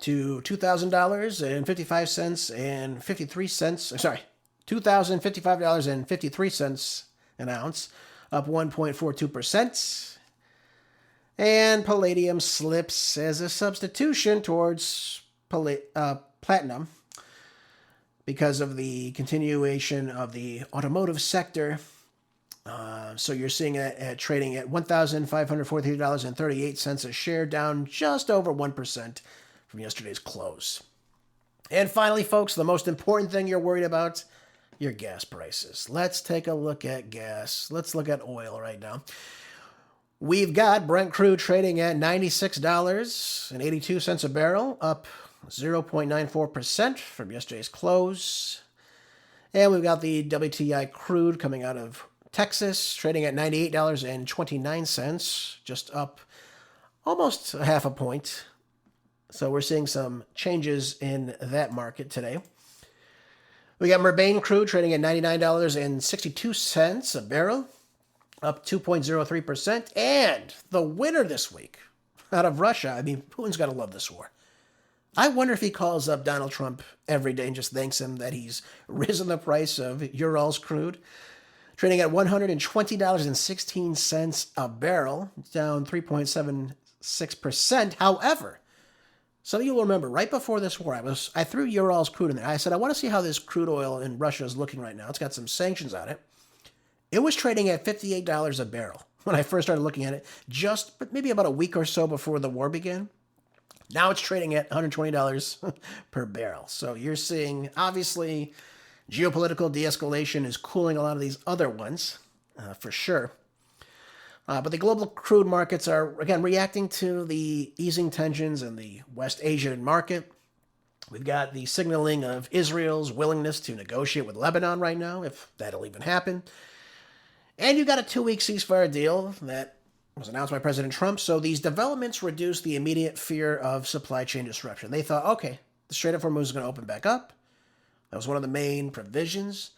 to $2,000.55 and 53 cents. Sorry, $2,055.53 an ounce, up 1.42%. And palladium slips as a substitution towards platinum because of the continuation of the automotive sector. So you're seeing it trading at $1,543.38 a share, down just over 1% from yesterday's close. And finally, folks, the most important thing you're worried about, your gas prices. Let's take a look at gas. Let's look at oil right now. We've got Brent crude trading at $96.82 a barrel, up 0.94% from yesterday's close. And we've got the WTI crude coming out of Texas, trading at $98.29, just up almost a half a point. So we're seeing some changes in that market today. We got Murbain crude trading at $99.62 a barrel, up 2.03%. And the winner this week out of Russia, I mean, Putin's got to love this war. I wonder if he calls up Donald Trump every day and just thanks him that he's risen the price of Urals crude, trading at $120.16 a barrel, down 3.76%. However, some of you will remember, right before this war, I threw Urals crude in there. I said, I want to see how this crude oil in Russia is looking right now. It's got some sanctions on it. It was trading at $58 a barrel when I first started looking at it, just maybe about a week or so before the war began. Now it's trading at $120 per barrel. So you're seeing, obviously, geopolitical de-escalation is cooling a lot of these other ones, for sure. But the global crude markets are, again, reacting to the easing tensions in the West Asian market. We've got the signaling of Israel's willingness to negotiate with Lebanon right now, if that'll even happen. And you've got a 2-week ceasefire deal that was announced by President Trump. So these developments reduce the immediate fear of supply chain disruption. They thought, okay, the Strait of Hormuz is going to open back up. That was one of the main provisions.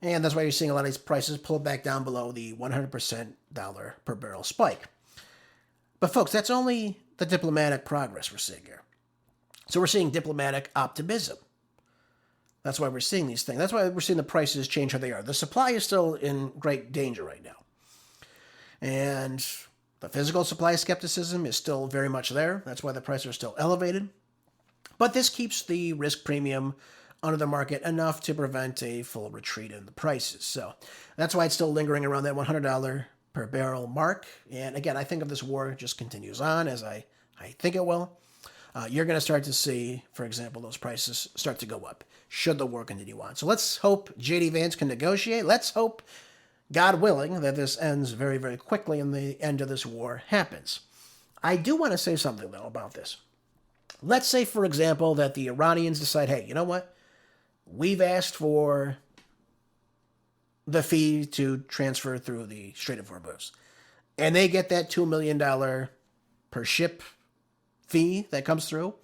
And that's why you're seeing a lot of these prices pull back down below the $100 per barrel spike. But folks, that's only the diplomatic progress we're seeing here. So we're seeing diplomatic optimism. That's why we're seeing these things. That's why we're seeing the prices change how they are. The supply is still in great danger right now. And the physical supply skepticism is still very much there. That's why the prices are still elevated. But this keeps the risk premium under the market enough to prevent a full retreat in the prices. So that's why it's still lingering around that $100 per barrel mark. And again, I think if this war just continues on, as I think it will, you're going to start to see, for example, those prices start to go up should the war continue on. So let's hope J.D. Vance can negotiate. Let's hope, God willing, that this ends very, very quickly and the end of this war happens. I do want to say something, though, about this. Let's say, for example, that the Iranians decide, hey, you know what? We've asked for the fee to transfer through the Strait of Hormuz. And they get that $2 million per ship fee that comes through.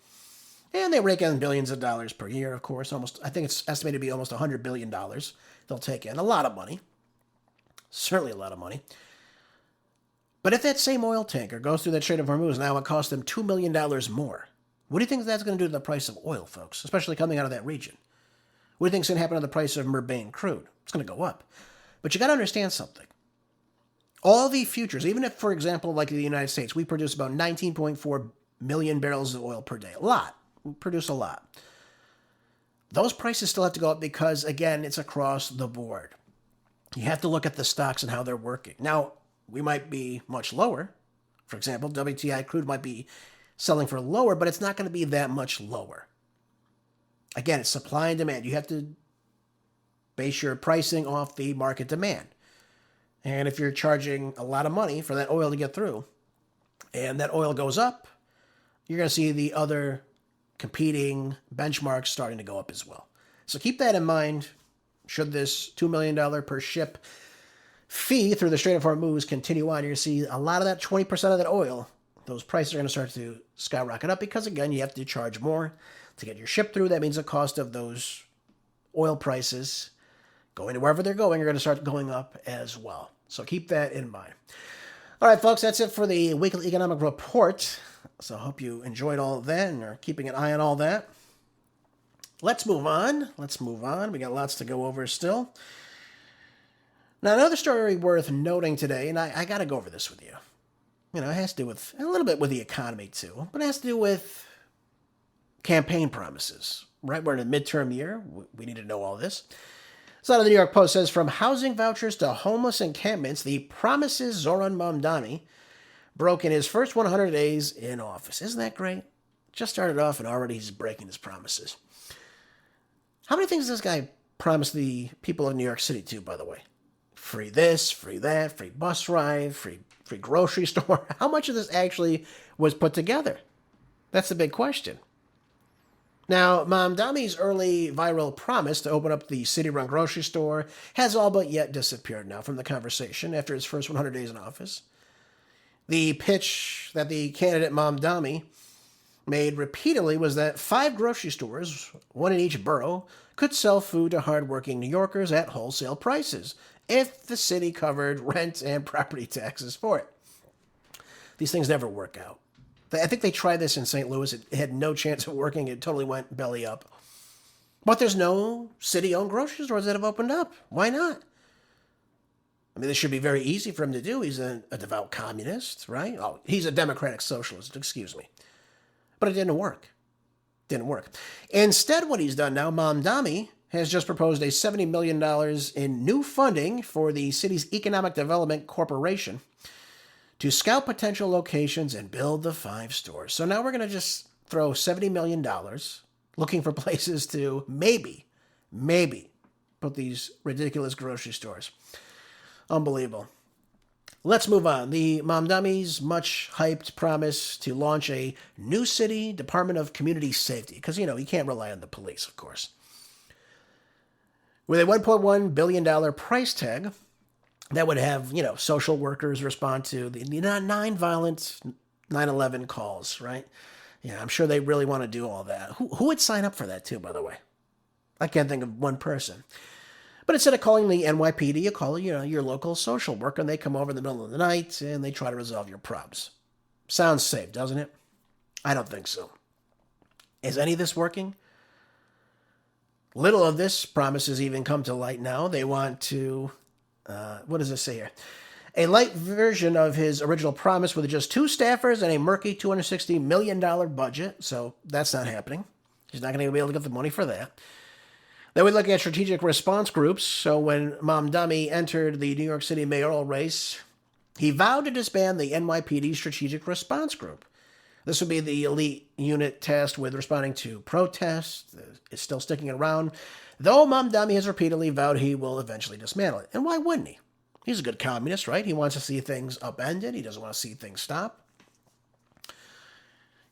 And they rake in billions of dollars per year, of course. I think it's estimated to be almost $100 billion they'll take in. A lot of money. Certainly a lot of money. But if that same oil tanker goes through that Strait of Hormuz, now it costs them $2 million more. What do you think that's going to do to the price of oil, folks, especially coming out of that region? What do you think is going to happen to the price of Murbain crude? It's going to go up. But you got to understand something. All the futures, even if, for example, like in the United States, we produce about 19.4 million barrels of oil per day. A lot. We produce a lot. Those prices still have to go up because, again, it's across the board. You have to look at the stocks and how they're working. Now, we might be much lower. For example, WTI crude might be selling for lower, but it's not going to be that much lower. Again, it's supply and demand. You have to base your pricing off the market demand. And if you're charging a lot of money for that oil to get through, and that oil goes up, you're going to see the other competing benchmarks starting to go up as well. So keep that in mind. Should this $2 million per ship fee through the Strait of Hormuz continue on, you're going to see a lot of that 20% of that oil, those prices are going to start to skyrocket up because, again, you have to charge more to get your ship through. That means the cost of those oil prices going to wherever they're going are going to start going up as well. So keep that in mind. All right, folks, that's it for the weekly economic report. So I hope you enjoyed all of that and are keeping an eye on all that. Let's move on. We got lots to go over still. Now, another story worth noting today, and I got to go over this with you. You know, it has to do with a little bit with the economy too, but it has to do with campaign promises. Right, we're in a midterm year. We need to know all this. So the New York Post says, from housing vouchers to homeless encampments, the promises Zoran Mamdani broke in his first 100 days in office. Isn't that great? Just started off and already he's breaking his promises. How many things does this guy promise the people of New York City too, by the way? Free this, free that, free bus ride, free grocery store. How much of this actually was put together? That's the big question. Now, Mamdani's early viral promise to open up the city-run grocery store has all but yet disappeared now from the conversation after his first 100 days in office. The pitch that the candidate Mamdani made repeatedly was that 5 grocery stores, one in each borough, could sell food to hardworking New Yorkers at wholesale prices if the city covered rent and property taxes for it. These things never work out. I think they tried this in St. Louis. It had no chance of working. It totally went belly up. But there's no city-owned grocery stores that have opened up. Why not? I mean, this should be very easy for him to do. He's a devout communist, right? Oh, he's a democratic socialist, excuse me. But it didn't work. Instead, what he's done now, Mamdani has just proposed a $70 million in new funding for the city's Economic Development Corporation to scout potential locations and build the 5 stores. So now we're going to just throw $70 million looking for places to maybe put these ridiculous grocery stores. Unbelievable. Let's move on. The Mamdani's much-hyped promise to launch a new city Department of Community Safety, because, you can't rely on the police, of course. With a $1.1 billion price tag, that would have, social workers respond to the non-violent 9/11 calls, right? Yeah, I'm sure they really want to do all that. Who would sign up for that too, by the way? I can't think of one person. But instead of calling the NYPD, you call, your local social worker, and they come over in the middle of the night, and they try to resolve your problems. Sounds safe, doesn't it? I don't think so. Is any of this working? Little of this promises even come to light now. They want to, what does it say here? A light version of his original promise with just 2 staffers and a murky $260 million budget. So that's not happening. He's not going to be able to get the money for that. Then we look at strategic response groups. So when Mamdani entered the New York City mayoral race, he vowed to disband the NYPD Strategic Response Group. This would be the elite unit tasked with responding to protests. It's still sticking around, though Mamdani has repeatedly vowed he will eventually dismantle it. And why wouldn't he? He's a good communist, right? He wants to see things upended. He doesn't want to see things stop.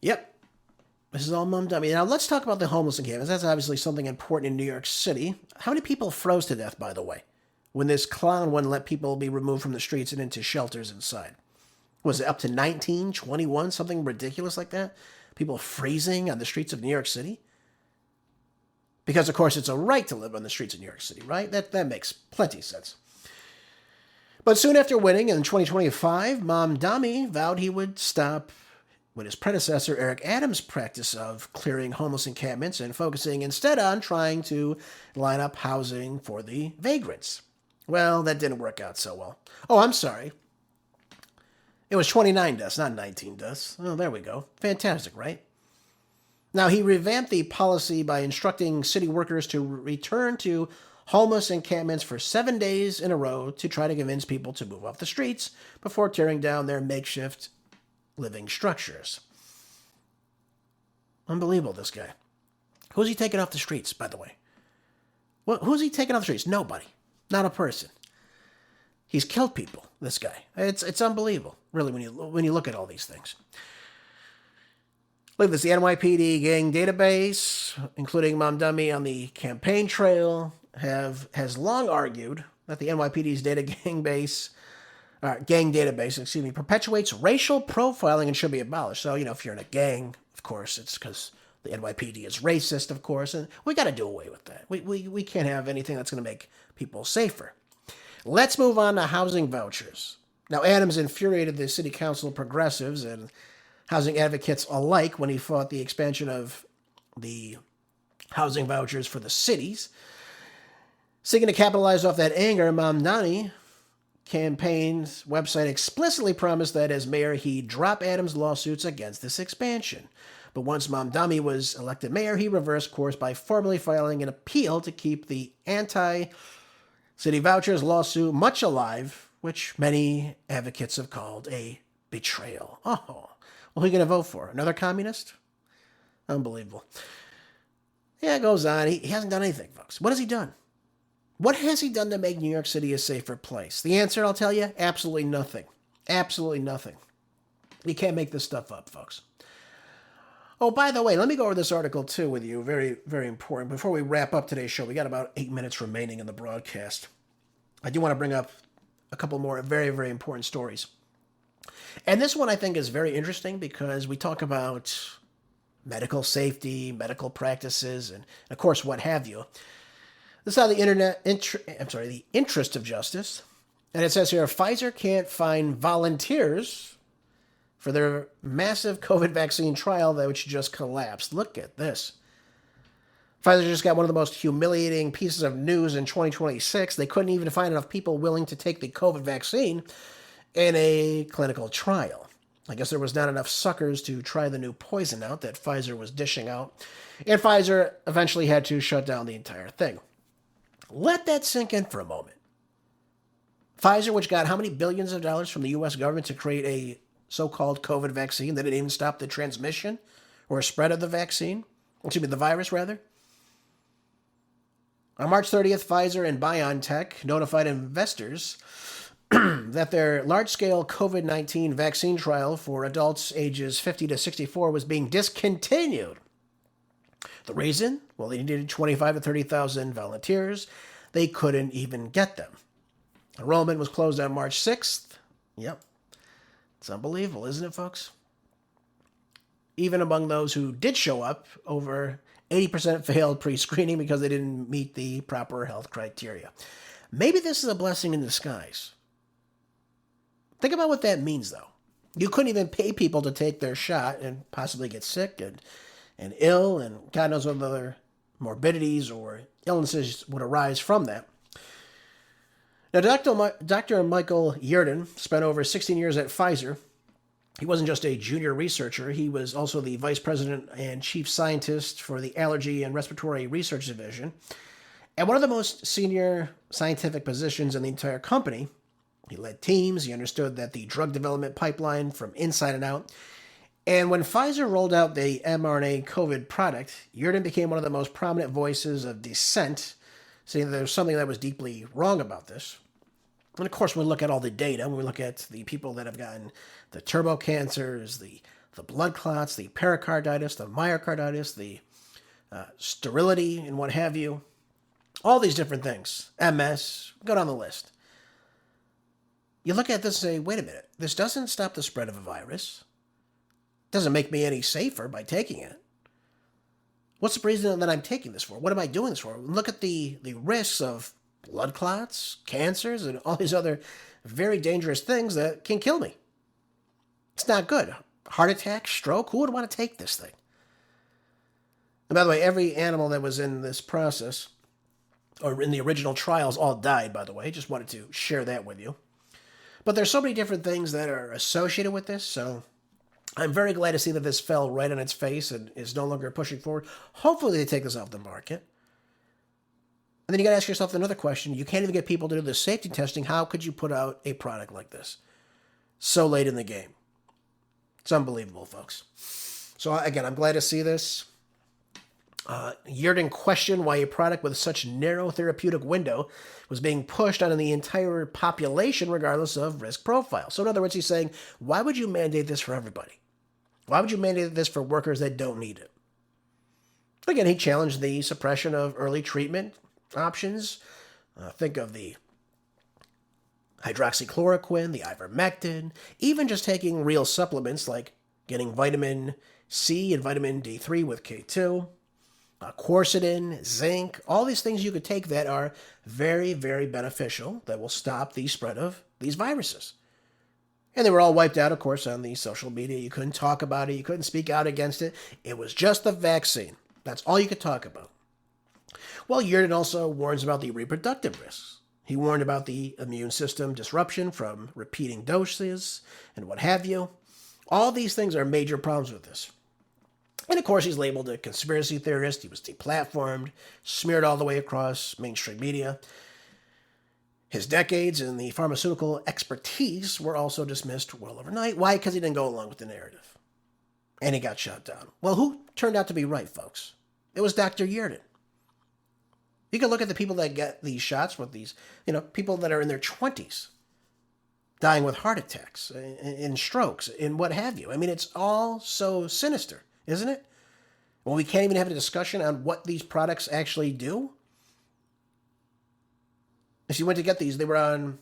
Yep. This is all Mamdani. Now, let's talk about the homeless encampments. That's obviously something important in New York City. How many people froze to death, by the way, when this clown wouldn't let people be removed from the streets and into shelters inside? Was it up to 19, 21, something ridiculous like that? People freezing on the streets of New York City? Because, of course, it's a right to live on the streets of New York City, right? That makes plenty of sense. But soon after winning in 2025, Mamdani vowed he would stop with his predecessor Eric Adams' practice of clearing homeless encampments and focusing instead on trying to line up housing for the vagrants. Well, that didn't work out so well. Oh, I'm sorry. It was 29 deaths, not 19 deaths. Oh, there we go. Fantastic, right? Now, he revamped the policy by instructing city workers to return to homeless encampments for 7 days in a row to try to convince people to move off the streets before tearing down their makeshift living structures. Unbelievable, this guy. Who's he taking off the streets, by the way? Who's he taking off the streets? Nobody. Not a person. He's killed people, this guy. It's unbelievable, really, when you look at all these things. Look at this, the NYPD gang database, including Mamdani on the campaign trail, has long argued that the NYPD's gang database, perpetuates racial profiling and should be abolished. So, if you're in a gang, of course, it's because the NYPD is racist, of course, and we got to do away with that. We can't have anything that's going to make people safer. Let's move on to housing vouchers. Now, Adams infuriated the city council progressives and housing advocates alike when he fought the expansion of the housing vouchers for the cities. Seeking to capitalize off that anger, Mamdani campaign's website explicitly promised that as mayor, he'd drop Adams' lawsuits against this expansion. But once Mamdani was elected mayor, he reversed course by formally filing an appeal to keep the anti-city vouchers lawsuit much alive, which many advocates have called a betrayal. Oh, well, who are you going to vote for? Another communist? Unbelievable. Yeah, it goes on. He hasn't done anything, folks. What has he done? What has he done to make New York City a safer place? The answer, I'll tell you, absolutely nothing. Absolutely nothing. You can't make this stuff up, folks. Oh, by the way, let me go over this article, too, with you. Very, very important. Before we wrap up today's show, we got about 8 minutes remaining in the broadcast. I do want to bring up a couple more very, very important stories. And this one I think is very interesting because we talk about medical safety, medical practices, and, of course, what have you. This is how the interest of justice. And it says here, Pfizer can't find volunteers for their massive COVID vaccine trial which just collapsed. Look at this. Pfizer just got one of the most humiliating pieces of news in 2026. They couldn't even find enough people willing to take the COVID vaccine in a clinical trial. I guess there was not enough suckers to try the new poison out that Pfizer was dishing out. And Pfizer eventually had to shut down the entire thing. Let that sink in for a moment. Pfizer, which got how many billions of dollars from the U.S. government to create a so-called COVID vaccine that didn't even stop the transmission or spread of the the virus, rather. On March 30th, Pfizer and BioNTech notified investors that their large-scale COVID-19 vaccine trial for adults ages 50 to 64 was being discontinued. The reason? Well, they needed 25 to 30,000 volunteers. They couldn't even get them. Enrollment was closed on March 6th. Yep. It's unbelievable, isn't it, folks? Even among those who did show up, over 80% failed pre-screening because they didn't meet the proper health criteria. Maybe this is a blessing in disguise. Think about what that means, though. You couldn't even pay people to take their shot and possibly get sick and ill, and God knows what other morbidities or illnesses would arise from that. Now, Dr. Michael Yerden spent over 16 years at Pfizer. He wasn't just a junior researcher, he was also the vice president and chief scientist for the Allergy and Respiratory Research Division. And one of the most senior scientific positions in the entire company. He led teams, he understood that the drug development pipeline from inside and out. And when Pfizer rolled out the mRNA COVID product, Yerden became one of the most prominent voices of dissent, saying that there was something that was deeply wrong about this. And of course, when we look at all the data, when we look at the people that have gotten the turbo cancers, the blood clots, the pericarditis, the myocarditis, the sterility, and what have you, all these different things, MS, go down the list. You look at this and say, wait a minute, this doesn't stop the spread of a virus. Doesn't make me any safer by taking it. What's the reason that I'm taking this for? What am I doing this for? Look at the risks of blood clots, cancers, and all these other very dangerous things that can kill me. It's not good. Heart attack, stroke, who would want to take this thing? And by the way, every animal that was in this process, or in the original trials, all died, by the way. Just wanted to share that with you. But there's so many different things that are associated with this, so I'm very glad to see that this fell right on its face and is no longer pushing forward. Hopefully they take this off the market. And then you got to ask yourself another question. You can't even get people to do the safety testing. How could you put out a product like this so late in the game? It's unbelievable, folks. So again, I'm glad to see this. Yerden questioned why a product with such narrow therapeutic window was being pushed on the entire population regardless of risk profile. So in other words, he's saying, why would you mandate this for everybody? Why would you mandate this for workers that don't need it? Again, he challenged the suppression of early treatment options. Think of the hydroxychloroquine, the ivermectin, even just taking real supplements like getting vitamin C and vitamin D3 with K2. Quercetin, zinc, all these things you could take that are very, very beneficial that will stop the spread of these viruses. And they were all wiped out, of course, on the social media. You couldn't talk about it. You couldn't speak out against it. It was just the vaccine. That's all you could talk about. Well, Yerden also warns about the reproductive risks. He warned about the immune system disruption from repeating doses and what have you. All these things are major problems with this. And of course, he's labeled a conspiracy theorist. He was deplatformed, smeared all the way across mainstream media. His decades in the pharmaceutical expertise were also dismissed well overnight. Why? Because he didn't go along with the narrative. And he got shot down. Well, who turned out to be right, folks? It was Dr. Yerden. You can look at the people that get these shots with these, people that are in their 20s, dying with heart attacks and strokes and what have you. I mean, it's all so sinister, isn't it? Well, we can't even have a discussion on what these products actually do. If you went to get these, they were on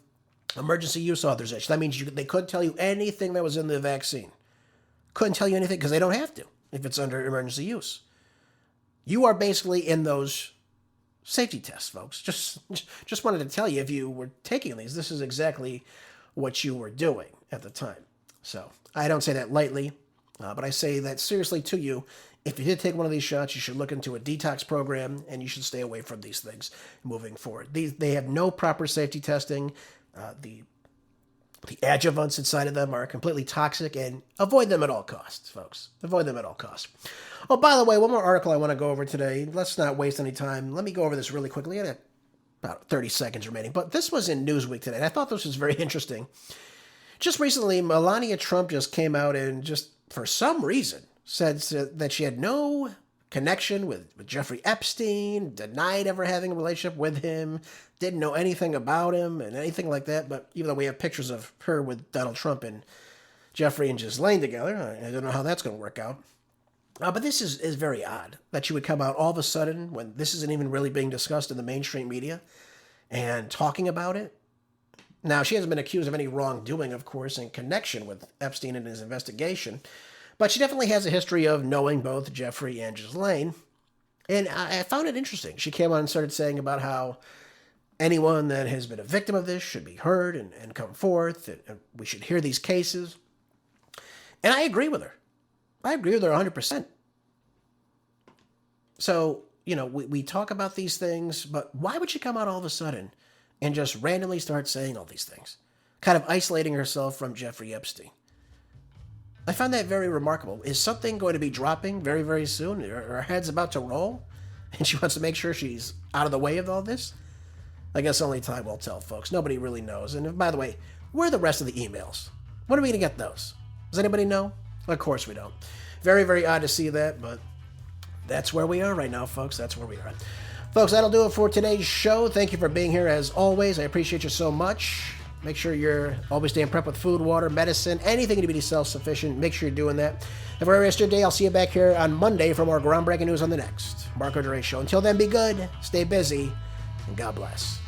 emergency use authorization. That means they couldn't tell you anything that was in the vaccine. Couldn't tell you anything because they don't have to if it's under emergency use. You are basically in those safety tests, folks. Just wanted to tell you, if you were taking these, this is exactly what you were doing at the time. So I don't say that lightly, but I say that seriously to you. If you did take one of these shots, you should look into a detox program, and you should stay away from these things moving forward. They have no proper safety testing. The adjuvants inside of them are completely toxic, and avoid them at all costs, folks. Avoid them at all costs. Oh, by the way, one more article I want to go over today. Let's not waste any time. Let me go over this really quickly. I got about 30 seconds remaining, but this was in Newsweek today, and I thought this was very interesting. Just recently, Melania Trump just came out and just, for some reason, said that she had no connection with Jeffrey Epstein, denied ever having a relationship with him, didn't know anything about him and anything like that. But even though we have pictures of her with Donald Trump and Jeffrey and Ghislaine together, I don't know how that's going to work out. But this is very odd that she would come out all of a sudden when this isn't even really being discussed in the mainstream media and talking about it. Now, she hasn't been accused of any wrongdoing, of course, in connection with Epstein and his investigation. But she definitely has a history of knowing both Jeffrey and Ghislaine. And I found it interesting. She came on and started saying about how anyone that has been a victim of this should be heard and come forth. And we should hear these cases. And I agree with her. I agree with her 100%. So, we talk about these things, but why would she come out all of a sudden and just randomly start saying all these things? Kind of isolating herself from Jeffrey Epstein. I find that very remarkable. Is something going to be dropping very, very soon? Her head's about to roll, and she wants to make sure she's out of the way of all this? I guess only time will tell, folks. Nobody really knows. And by the way, where are the rest of the emails? When are we going to get those? Does anybody know? Of course we don't. Very, very odd to see that, but that's where we are right now, folks. That's where we are. Folks, that'll do it for today's show. Thank you for being here as always. I appreciate you so much. Make sure you're always staying prepped with food, water, medicine, anything to be self-sufficient. Make sure you're doing that. Have a rest of your day. I'll see you back here on Monday for more groundbreaking news on the next Marco DeRay Show. Until then, be good, stay busy, and God bless.